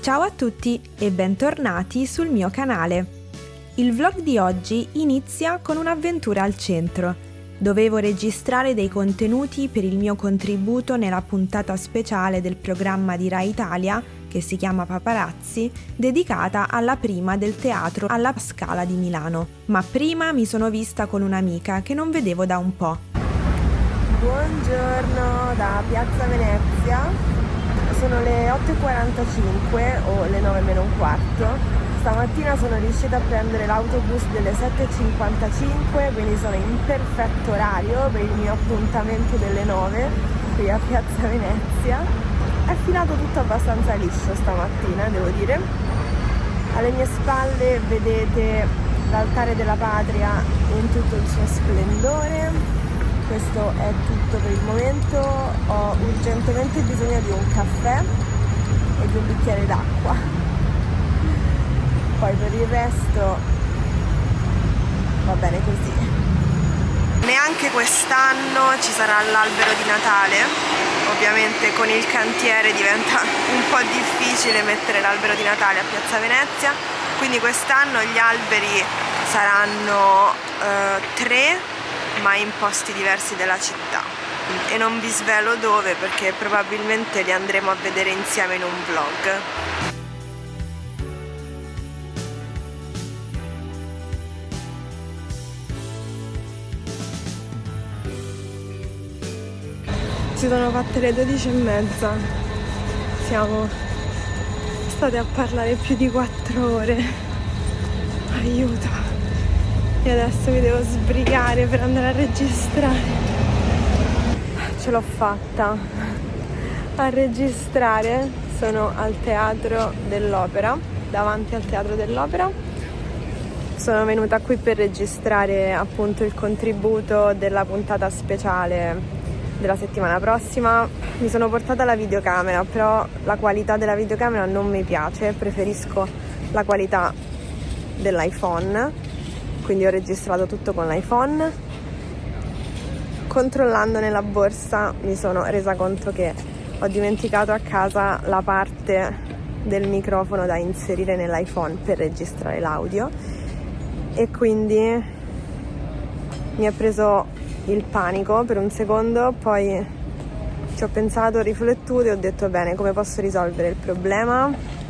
Ciao a tutti e bentornati sul mio canale. Il vlog di oggi inizia con un'avventura al centro. Dovevo registrare dei contenuti per il mio contributo nella puntata speciale del programma di Rai Italia, che si chiama Paparazzi, dedicata alla prima del teatro alla Scala di Milano. Ma prima mi sono vista con un'amica che non vedevo da un po'. Buongiorno da Piazza Venezia. Sono le 8:45 o le 9 meno un quarto. Stamattina sono riuscita a prendere l'autobus delle 7:55, quindi sono in perfetto orario per il mio appuntamento delle 9 qui a Piazza Venezia. È filato tutto abbastanza liscio stamattina, devo dire. Alle mie spalle vedete l'altare della patria in tutto il suo splendore. Questo è tutto per il momento, ho urgentemente bisogno di un caffè e di un bicchiere d'acqua. Poi per il resto va bene così. Neanche quest'anno ci sarà l'albero di Natale, ovviamente con il cantiere diventa un po' difficile mettere l'albero di Natale a Piazza Venezia, quindi quest'anno gli alberi saranno 3, ma in posti diversi della città, e non vi svelo dove perché probabilmente li andremo a vedere insieme in un vlog. Si sono fatte le 12:30, siamo state a parlare più di 4 ore, aiuto. E adesso mi devo sbrigare per andare a registrare. Ce l'ho fatta a registrare. Sono al Teatro dell'Opera, davanti al Teatro dell'Opera. Sono venuta qui per registrare appunto il contributo della puntata speciale della settimana prossima. Mi sono portata la videocamera, però la qualità della videocamera non mi piace, preferisco la qualità dell'iPhone. Quindi ho registrato tutto con l'iPhone. Controllando nella borsa mi sono resa conto che ho dimenticato a casa la parte del microfono da inserire nell'iPhone per registrare l'audio, e quindi mi ha preso il panico per un secondo. Poi ci ho pensato, ho riflettuto e ho detto bene, come posso risolvere il problema?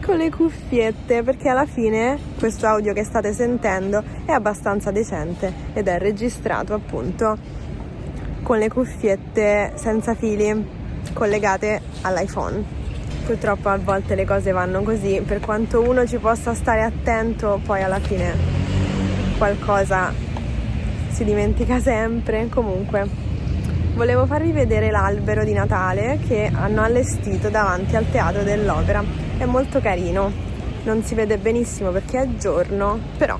Con le cuffiette, perché alla fine questo audio che state sentendo è abbastanza decente ed è registrato appunto con le cuffiette senza fili collegate all'iPhone. Purtroppo a volte le cose vanno così, per quanto uno ci possa stare attento, poi alla fine qualcosa si dimentica sempre. Comunque volevo farvi vedere l'albero di Natale che hanno allestito davanti al Teatro dell'Opera. È molto carino, non si vede benissimo perché è giorno, però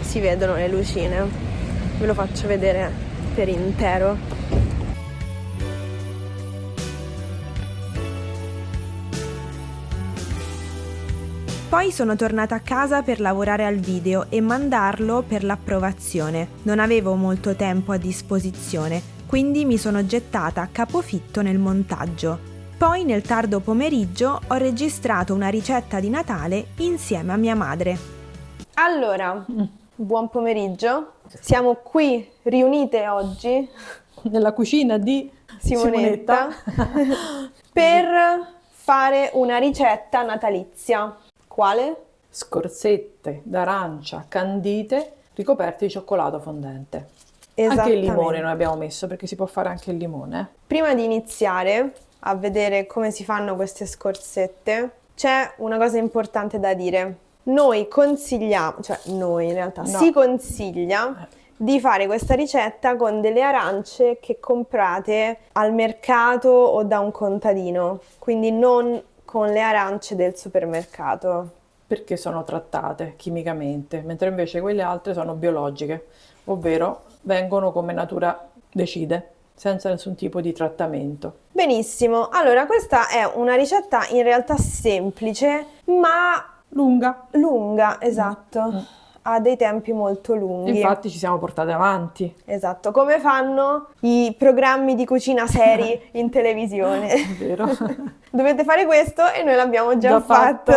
si vedono le lucine. Ve lo faccio vedere per intero. Poi sono tornata a casa per lavorare al video e mandarlo per l'approvazione. Non avevo molto tempo a disposizione, quindi mi sono gettata a capofitto nel montaggio. Poi nel tardo pomeriggio ho registrato una ricetta di Natale insieme a mia madre. Allora, buon pomeriggio. Siamo qui riunite oggi nella cucina di Simonetta per fare una ricetta natalizia. Quale? Scorzette d'arancia candite ricoperte di cioccolato fondente. Anche il limone non abbiamo messo, perché si può fare anche il limone. Prima di iniziare a vedere come si fanno queste scorzette, c'è una cosa importante da dire. Noi consigliamo, cioè noi in realtà si consiglia di fare questa ricetta con delle arance che comprate al mercato o da un contadino, quindi non con le arance del supermercato. Perché sono trattate chimicamente, mentre invece quelle altre sono biologiche, ovvero vengono come natura decide, senza nessun tipo di trattamento. Benissimo, allora questa è una ricetta in realtà semplice, ma lunga, esatto. ha dei tempi molto lunghi. Infatti ci siamo portate avanti. Esatto, come fanno i programmi di cucina seri in televisione. È vero. Dovete fare questo e noi l'abbiamo già fatto.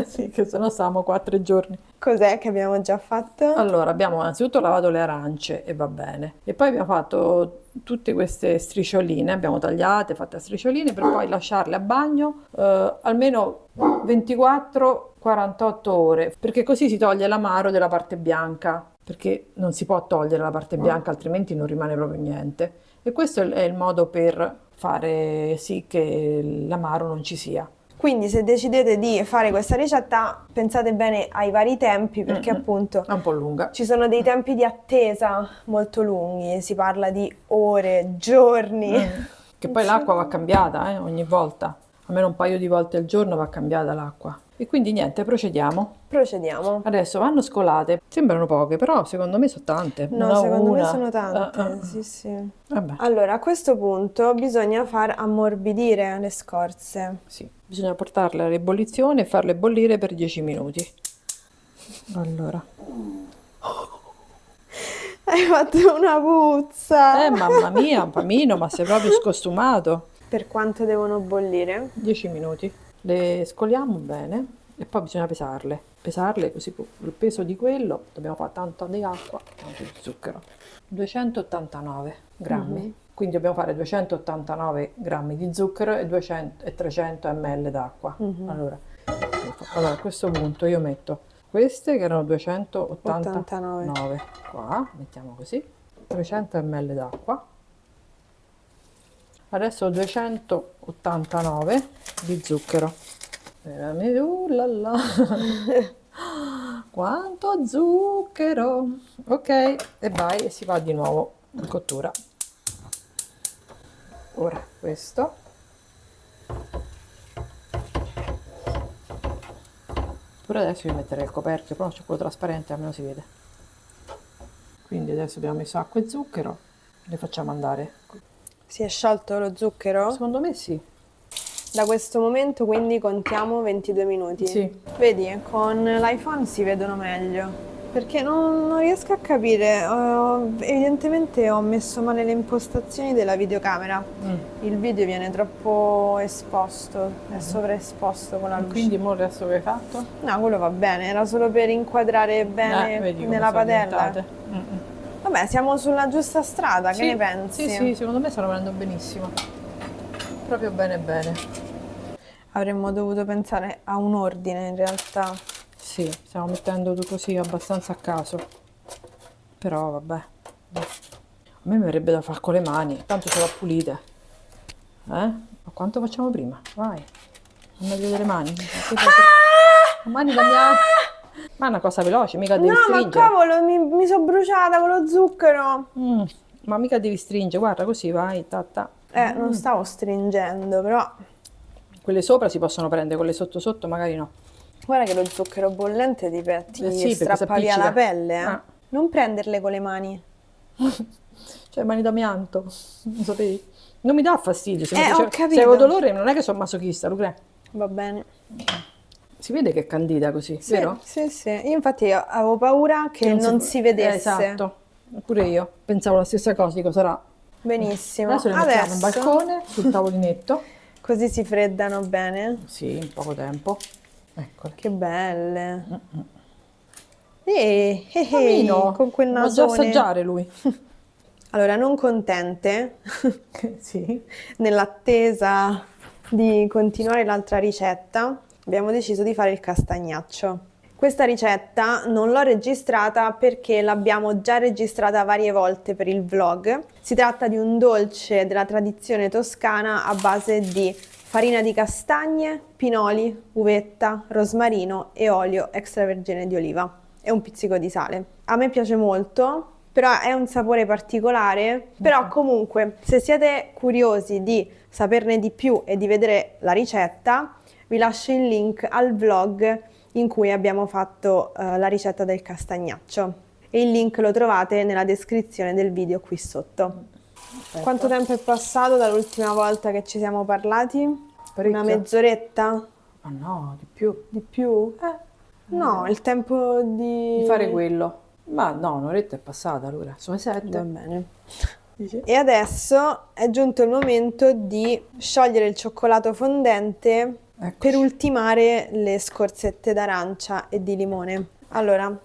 Sì, che se no stavamo 4 giorni. Cos'è che abbiamo già fatto? Allora, abbiamo innanzitutto lavato le arance e va bene. E poi abbiamo fatto tutte queste striscioline, abbiamo tagliate, fatte a striscioline per poi lasciarle a bagno almeno 24-48 ore, perché così si toglie l'amaro della parte bianca, perché non si può togliere la parte bianca, altrimenti non rimane proprio niente. E questo è il modo per fare sì che l'amaro non ci sia. Quindi se decidete di fare questa ricetta, pensate bene ai vari tempi, perché appunto È un po' lunga. ci sono dei tempi di attesa molto lunghi, si parla di ore, giorni. Che poi l'acqua va cambiata ogni volta, almeno un paio di volte al giorno va cambiata l'acqua. E quindi niente, procediamo. Procediamo. Adesso vanno scolate, sembrano poche, però secondo me sono tante. No, secondo me sono tante, sì, sì. Vabbè, Allora, a questo punto bisogna far ammorbidire le scorze. sì, bisogna portarle all'ebollizione e farle bollire per 10 minuti. Allora, Hai fatto una puzza! mamma mia, Pamino, ma sei proprio scostumato. Per quanto devono bollire? 10 minuti. Le scoliamo bene e poi bisogna pesarle così il peso di quello, dobbiamo fare tanto di acqua, tanto di zucchero. 289 grammi. Quindi dobbiamo fare 289 grammi di zucchero e 300 ml d'acqua. Allora, a questo punto io metto queste che erano 289 qua, mettiamo così, 300 ml d'acqua. Adesso 289 di zucchero. Quanto zucchero! Ok, e vai e si va di nuovo in cottura. Ora questo. Pure adesso io metterei il coperchio, però c'è quello trasparente, almeno si vede. Quindi adesso abbiamo messo acqua e zucchero, le facciamo andare. Si è sciolto lo zucchero? Secondo me sì. Da questo momento quindi contiamo 22 minuti. Sì. Vedi, con l'iPhone si vedono meglio. Perché non riesco a capire. Evidentemente ho messo male le impostazioni della videocamera. Il video viene troppo esposto, è sovraesposto con la luce. Quindi mo adesso che hai fatto? No, quello va bene, era solo per inquadrare bene Vedi come nella sono padella. diventate. Vabbè, siamo sulla giusta strada, che ne pensi? Sì, secondo me stanno venendo benissimo. Proprio bene bene. Avremmo dovuto pensare a un ordine in realtà. Sì, stiamo mettendo così abbastanza a caso. Però vabbè. A me mi verrebbe da fare con le mani, tanto ce l'ho pulite. Ma quanto facciamo prima? Vai. Fammi vedere le mani. Mani da mia... Ma è una cosa veloce, mica devi No, ma stringere. cavolo, mi sono bruciata con lo zucchero. Ma mica devi stringere, guarda così, vai, ta. Non stavo stringendo, però Quelle sopra si possono prendere, quelle sotto sotto magari no. guarda che lo zucchero bollente ti sì, perché strappa via la s'appiccica. pelle, eh. Ah. Non prenderle con le mani. Cioè, mani d'amianto, non sapevi? Non mi dà fastidio, se ho capito. se avevo dolore non è che sono masochista, Lucre. Va bene. Si vede che è candida così, Sì, vero? sì, sì. Io infatti avevo paura che non si vedesse. Esatto, pure io. Pensavo la stessa cosa, dico sarà. Benissimo. Adesso le mettiamo in balcone, sul tavolinetto. Così si freddano bene. Sì, in poco tempo. Eccole. Che belle. Camino, con quel lo già nasone. assaggiare lui. Allora, non contente, Sì. nell'attesa di continuare l'altra ricetta, abbiamo deciso di fare il castagnaccio. Questa ricetta non l'ho registrata perché l'abbiamo già registrata varie volte per il vlog. Si tratta di un dolce della tradizione toscana a base di farina di castagne, pinoli, uvetta, rosmarino e olio extravergine di oliva e un pizzico di sale. A me piace molto, però è un sapore particolare, però comunque se siete curiosi di saperne di più e di vedere la ricetta, vi lascio il link al vlog in cui abbiamo fatto la ricetta del castagnaccio e il link lo trovate nella descrizione del video qui sotto. Aspetta. Quanto tempo è passato dall'ultima volta che ci siamo parlati? Parecchio. Una mezz'oretta? Ma no, di più. Di più? No, il tempo di fare quello. Ma no, un'oretta è passata allora, sono le 7. Va bene. E adesso è giunto il momento di sciogliere il cioccolato fondente per ultimare le scorzette d'arancia e di limone. Allora,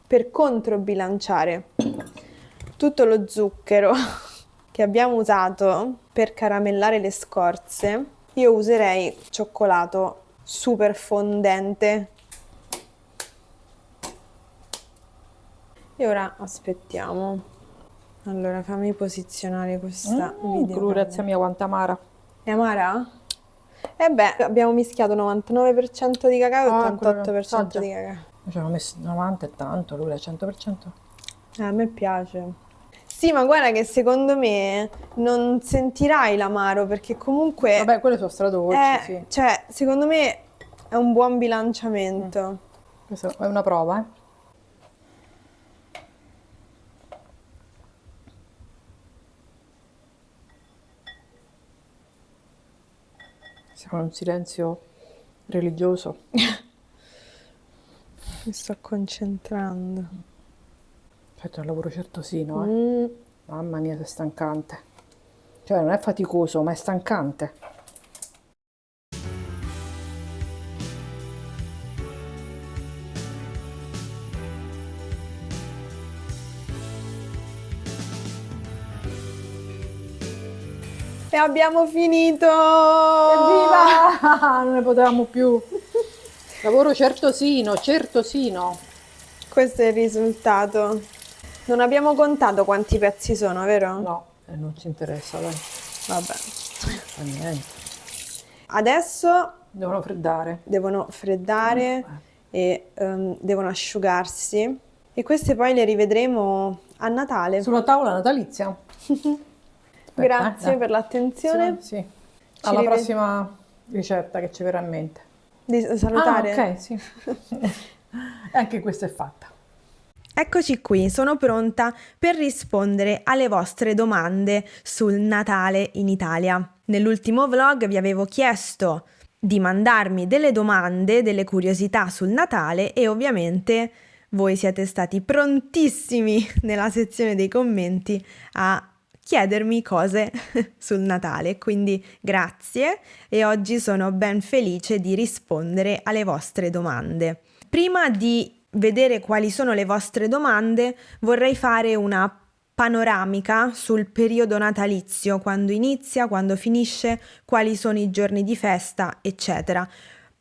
per controbilanciare tutto lo zucchero che abbiamo usato per caramellare le scorze, io userei cioccolato super fondente. E ora aspettiamo. Allora, fammi posizionare questa video. Grazie mia, quanta amara. È amara? E beh, abbiamo mischiato 99% di cacao e 88% di cacao. Ci hanno messo 90 e tanto, lui 100%. A me piace. Sì, ma guarda che secondo me non sentirai l'amaro perché comunque... Vabbè, quelle sono stradolci, sì. Cioè, secondo me è un buon bilanciamento. Questa è una prova, eh. Siamo in un silenzio religioso. Mi sto concentrando. Certo, è un lavoro certosino, eh. Mamma mia, è stancante. Cioè, non è faticoso, ma è stancante. E abbiamo finito! Evviva! Non ne potevamo più. Lavoro certosino, certosino. Questo è il risultato. Non abbiamo contato quanti pezzi sono, vero? No, non ci interessa, dai. Vabbè. Fa niente. Adesso Devono freddare. devono freddare e devono asciugarsi. E queste poi le rivedremo a Natale. Sulla tavola natalizia. Grazie per l'attenzione. Sì. Alla prossima ricetta che ci verrà in mente. Di salutare? Ah, ok, sì. E anche questa è fatta. Eccoci qui, sono pronta per rispondere alle vostre domande sul Natale in Italia. Nell'ultimo vlog vi avevo chiesto di mandarmi delle domande, delle curiosità sul Natale e ovviamente voi siete stati prontissimi nella sezione dei commenti a chiedermi cose sul Natale, quindi grazie e oggi sono ben felice di rispondere alle vostre domande. Prima di vedere quali sono le vostre domande, vorrei fare una panoramica sul periodo natalizio, quando inizia, quando finisce, quali sono i giorni di festa, eccetera,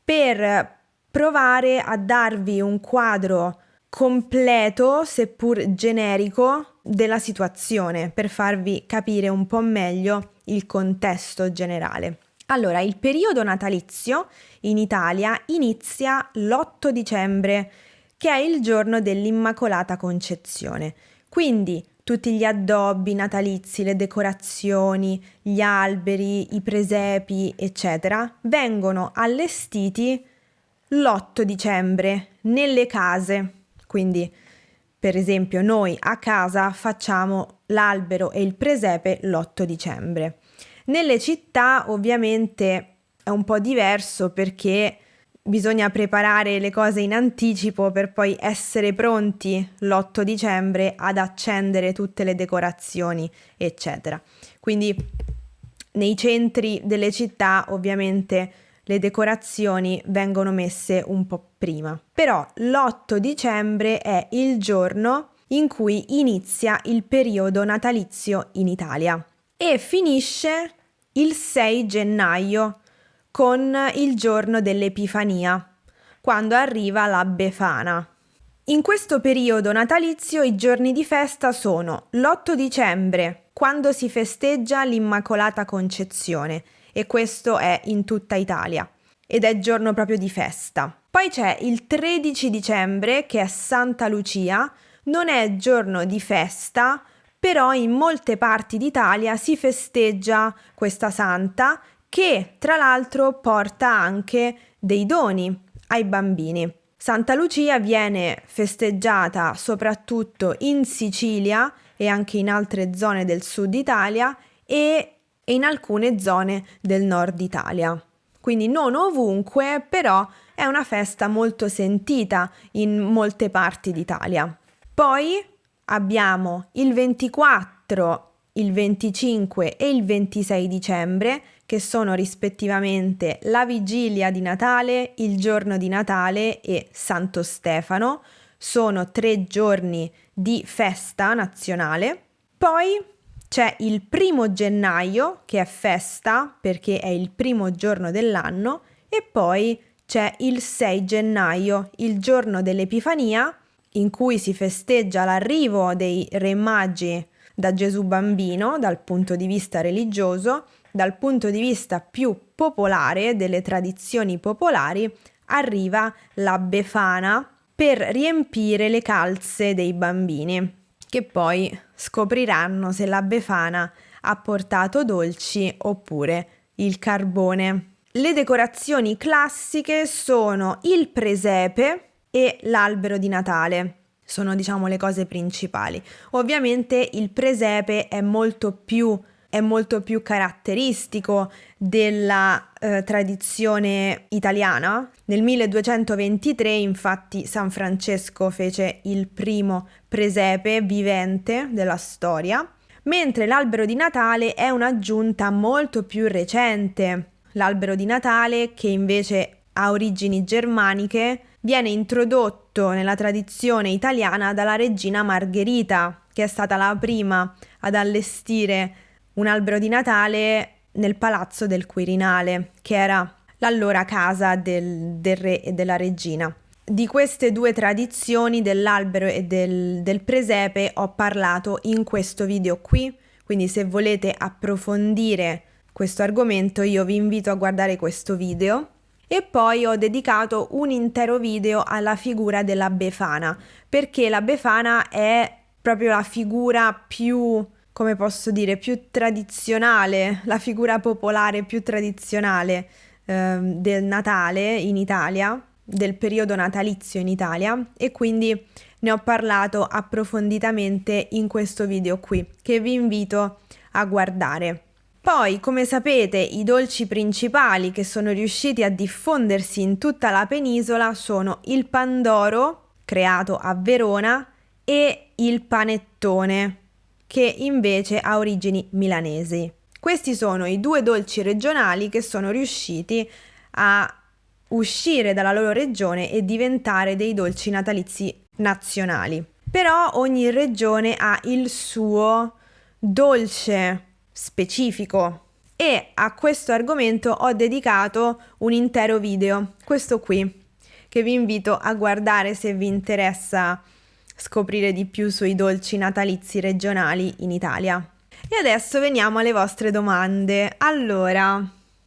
per provare a darvi un quadro completo, seppur generico, della situazione, per farvi capire un po' meglio il contesto generale. Allora, il periodo natalizio in Italia inizia l'8 dicembre, che è il giorno dell'Immacolata Concezione. Quindi tutti gli addobbi natalizi, le decorazioni, gli alberi, i presepi, eccetera, vengono allestiti l'8 dicembre nelle case. Quindi, per esempio, noi a casa facciamo l'albero e il presepe l'8 dicembre. Nelle città ovviamente è un po' diverso perché bisogna preparare le cose in anticipo per poi essere pronti l'8 dicembre ad accendere tutte le decorazioni, eccetera. Quindi nei centri delle città ovviamente le decorazioni vengono messe un po' prima. Però l'8 dicembre è il giorno in cui inizia il periodo natalizio in Italia e finisce il 6 gennaio con il giorno dell'Epifania, quando arriva la Befana. In questo periodo natalizio i giorni di festa sono l'8 dicembre, quando si festeggia l'Immacolata Concezione, e questo è in tutta Italia, ed è giorno proprio di festa. Poi c'è il 13 dicembre, che è Santa Lucia, non è giorno di festa, però in molte parti d'Italia si festeggia questa santa, che tra l'altro porta anche dei doni ai bambini. Santa Lucia viene festeggiata soprattutto in Sicilia e anche in altre zone del sud Italia e in alcune zone del nord Italia. Quindi non ovunque, però è una festa molto sentita in molte parti d'Italia. Poi abbiamo il 24, il 25 e il 26 dicembre, che sono rispettivamente la vigilia di Natale, il giorno di Natale e Santo Stefano. Sono 3 giorni di festa nazionale. Poi c'è il 1 gennaio, che è festa perché è il primo giorno dell'anno, e poi c'è il 6 gennaio, il giorno dell'Epifania, in cui si festeggia l'arrivo dei Re Magi da Gesù bambino dal punto di vista religioso. Dal punto di vista più popolare, delle tradizioni popolari, arriva la Befana per riempire le calze dei bambini, che poi scopriranno se la Befana ha portato dolci oppure il carbone. Le decorazioni classiche sono il presepe e l'albero di Natale. Sono, diciamo, le cose principali. Ovviamente il presepe è molto più caratteristico della tradizione italiana. Nel 1223 infatti San Francesco fece il primo presepe vivente della storia, mentre l'albero di Natale è un'aggiunta molto più recente. L'albero di Natale, che invece ha origini germaniche, viene introdotto nella tradizione italiana dalla regina Margherita, che è stata la prima ad allestire un albero di Natale nel palazzo del Quirinale, che era l'allora casa del re e della regina. Di queste due tradizioni, dell'albero e del presepe, ho parlato in questo video qui, quindi se volete approfondire questo argomento io vi invito a guardare questo video. E poi ho dedicato un intero video alla figura della Befana, perché la Befana è proprio la figura più, come posso dire, più tradizionale, la figura popolare più tradizionale del Natale in Italia, del periodo natalizio in Italia, e quindi ne ho parlato approfonditamente in questo video qui, che vi invito a guardare. Poi, come sapete, i dolci principali che sono riusciti a diffondersi in tutta la penisola sono il pandoro, creato a Verona, e il panettone, che invece ha origini milanesi. Questi sono i 2 dolci regionali che sono riusciti a uscire dalla loro regione e diventare dei dolci natalizi nazionali. Però ogni regione ha il suo dolce specifico e a questo argomento ho dedicato un intero video, questo qui, che vi invito a guardare se vi interessa scoprire di più sui dolci natalizi regionali in Italia. E adesso veniamo alle vostre domande. Allora,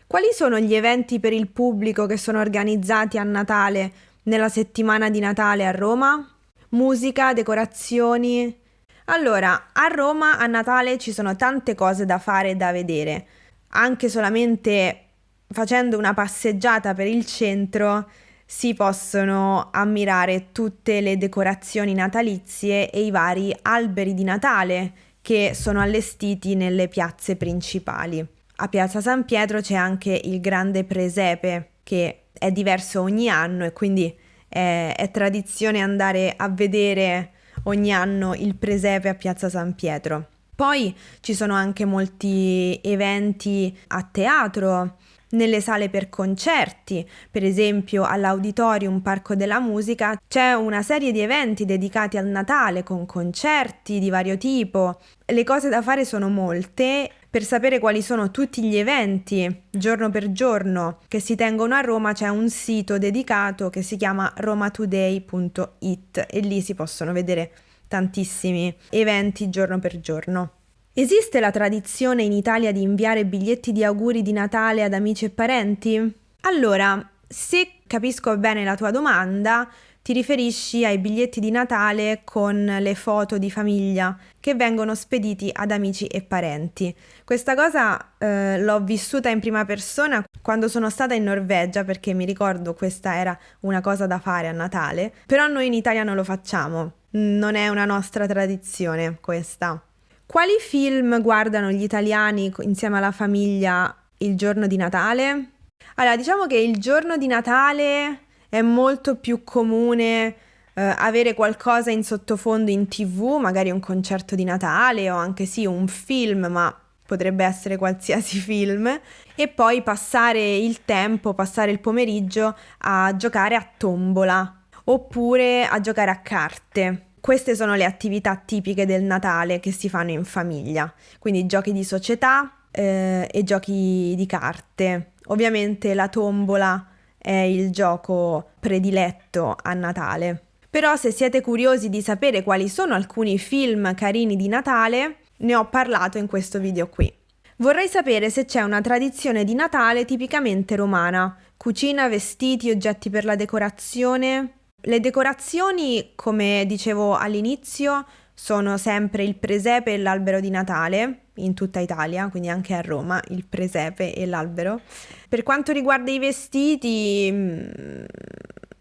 quali sono gli eventi per il pubblico che sono organizzati a Natale nella settimana di Natale a Roma? Musica, decorazioni? Allora, a Roma a Natale ci sono tante cose da fare e da vedere. Anche solamente facendo una passeggiata per il centro si possono ammirare tutte le decorazioni natalizie e i vari alberi di Natale che sono allestiti nelle piazze principali. A Piazza San Pietro c'è anche il grande presepe, che è diverso ogni anno e quindi è tradizione andare a vedere ogni anno il presepe a Piazza San Pietro. Poi ci sono anche molti eventi a teatro, nelle sale per concerti, per esempio all'Auditorium Parco della Musica c'è una serie di eventi dedicati al Natale con concerti di vario tipo. Le cose da fare sono molte. Per sapere quali sono tutti gli eventi giorno per giorno che si tengono a Roma c'è un sito dedicato che si chiama romatoday.it e lì si possono vedere tantissimi eventi giorno per giorno. Esiste la tradizione in Italia di inviare biglietti di auguri di Natale ad amici e parenti? Allora, se capisco bene la tua domanda, ti riferisci ai biglietti di Natale con le foto di famiglia che vengono spediti ad amici e parenti. Questa cosa l'ho vissuta in prima persona quando sono stata in Norvegia, perché mi ricordo questa era una cosa da fare a Natale, però noi in Italia non lo facciamo, non è una nostra tradizione questa. Quali film guardano gli italiani insieme alla famiglia il giorno di Natale? Allora, diciamo che il giorno di Natale è molto più comune avere qualcosa in sottofondo in TV, magari un concerto di Natale o anche sì un film, ma potrebbe essere qualsiasi film, e poi passare il tempo, passare il pomeriggio a giocare a tombola oppure a giocare a carte. Queste sono le attività tipiche del Natale che si fanno in famiglia, quindi giochi di società e giochi di carte. Ovviamente la tombola è il gioco prediletto a Natale. Però se siete curiosi di sapere quali sono alcuni film carini di Natale, ne ho parlato in questo video qui. Vorrei sapere se c'è una tradizione di Natale tipicamente romana, cucina, vestiti, oggetti per la decorazione. Le decorazioni, come dicevo all'inizio, sono sempre il presepe e l'albero di Natale, in tutta Italia, quindi anche a Roma, il presepe e l'albero. Per quanto riguarda i vestiti,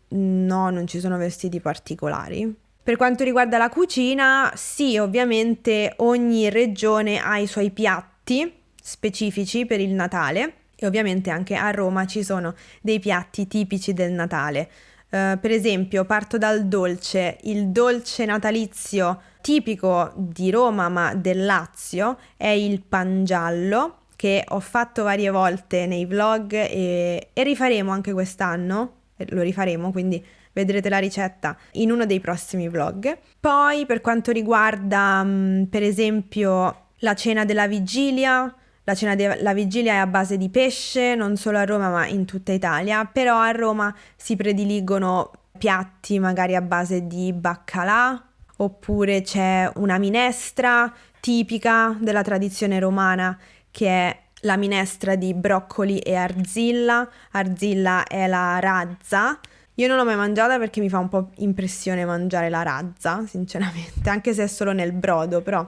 no, non ci sono vestiti particolari. Per quanto riguarda la cucina, sì, ovviamente ogni regione ha i suoi piatti specifici per il Natale e ovviamente anche a Roma ci sono dei piatti tipici del Natale. Per esempio, parto dal dolce. Il dolce natalizio tipico di Roma, ma del Lazio, è il pangiallo, che ho fatto varie volte nei vlog e rifaremo anche quest'anno. Lo rifaremo, quindi vedrete la ricetta in uno dei prossimi vlog. Poi, per quanto riguarda, per esempio, la cena della vigilia, la cena della vigilia è a base di pesce, non solo a Roma ma in tutta Italia, però a Roma si prediligono piatti magari a base di baccalà, oppure c'è una minestra tipica della tradizione romana che è la minestra di broccoli e arzilla. Arzilla è la razza. Io non l'ho mai mangiata perché mi fa un po' impressione mangiare la razza, sinceramente, anche se è solo nel brodo, però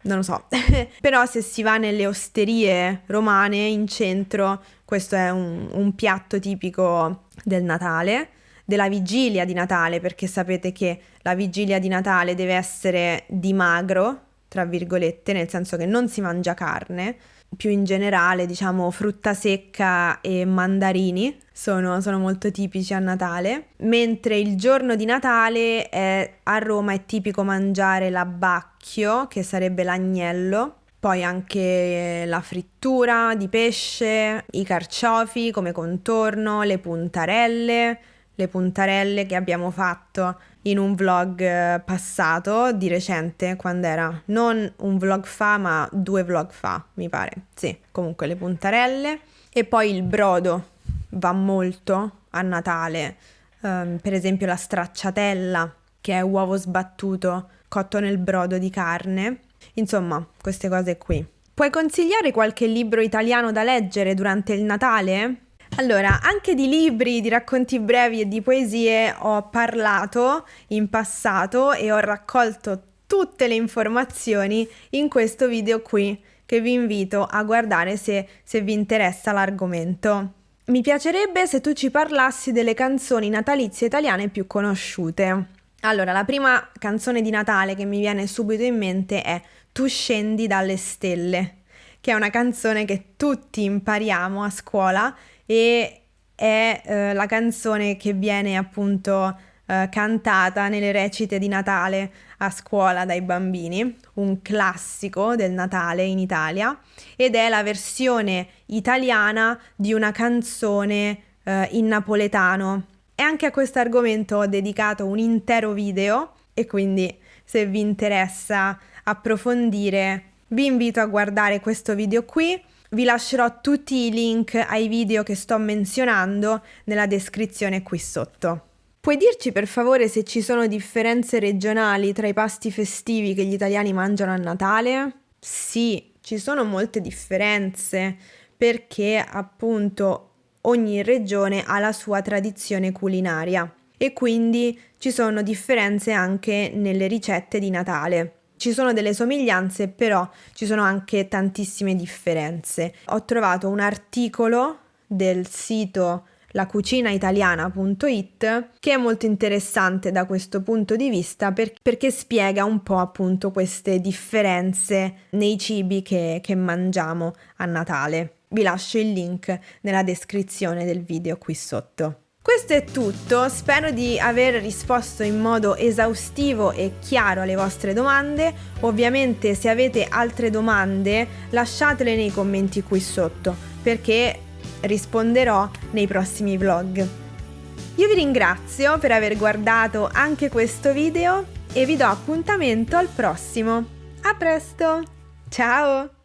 non lo so. Però se si va nelle osterie romane in centro, questo è un piatto tipico del Natale, della vigilia di Natale, perché sapete che la vigilia di Natale deve essere di magro, tra virgolette, nel senso che non si mangia carne. Più in generale, diciamo, frutta secca e mandarini sono molto tipici a Natale, mentre il giorno di Natale a Roma è tipico mangiare l'abbacchio, che sarebbe l'agnello, poi anche la frittura di pesce, i carciofi come contorno, le puntarelle che abbiamo fatto in un vlog passato, di recente, quando era non un vlog fa, ma 2 vlog fa, mi pare. Sì, comunque le puntarelle. E poi il brodo va molto a Natale, per esempio la stracciatella, che è uovo sbattuto cotto nel brodo di carne. Insomma, queste cose qui. Puoi consigliare qualche libro italiano da leggere durante il Natale? Allora, anche di libri, di racconti brevi e di poesie ho parlato in passato e ho raccolto tutte le informazioni in questo video qui, che vi invito a guardare se vi interessa l'argomento. Mi piacerebbe se tu ci parlassi delle canzoni natalizie italiane più conosciute. Allora, la prima canzone di Natale che mi viene subito in mente è Tu scendi dalle stelle, che è una canzone che tutti impariamo a scuola e è la canzone che viene appunto cantata nelle recite di Natale a scuola dai bambini, un classico del Natale in Italia, ed è la versione italiana di una canzone in napoletano. E anche a questo argomento ho dedicato un intero video e quindi se vi interessa approfondire vi invito a guardare questo video qui. Vi lascerò tutti i link ai video che sto menzionando nella descrizione qui sotto. Puoi dirci per favore se ci sono differenze regionali tra i pasti festivi che gli italiani mangiano a Natale? Sì, ci sono molte differenze perché appunto ogni regione ha la sua tradizione culinaria e quindi ci sono differenze anche nelle ricette di Natale. Ci sono delle somiglianze, però ci sono anche tantissime differenze. Ho trovato un articolo del sito lacucinaitaliana.it che è molto interessante da questo punto di vista perché spiega un po' appunto queste differenze nei cibi che mangiamo a Natale. Vi lascio il link nella descrizione del video qui sotto. Questo è tutto, spero di aver risposto in modo esaustivo e chiaro alle vostre domande. Ovviamente se avete altre domande lasciatele nei commenti qui sotto, perché risponderò nei prossimi vlog. Io vi ringrazio per aver guardato anche questo video e vi do appuntamento al prossimo. A presto! Ciao!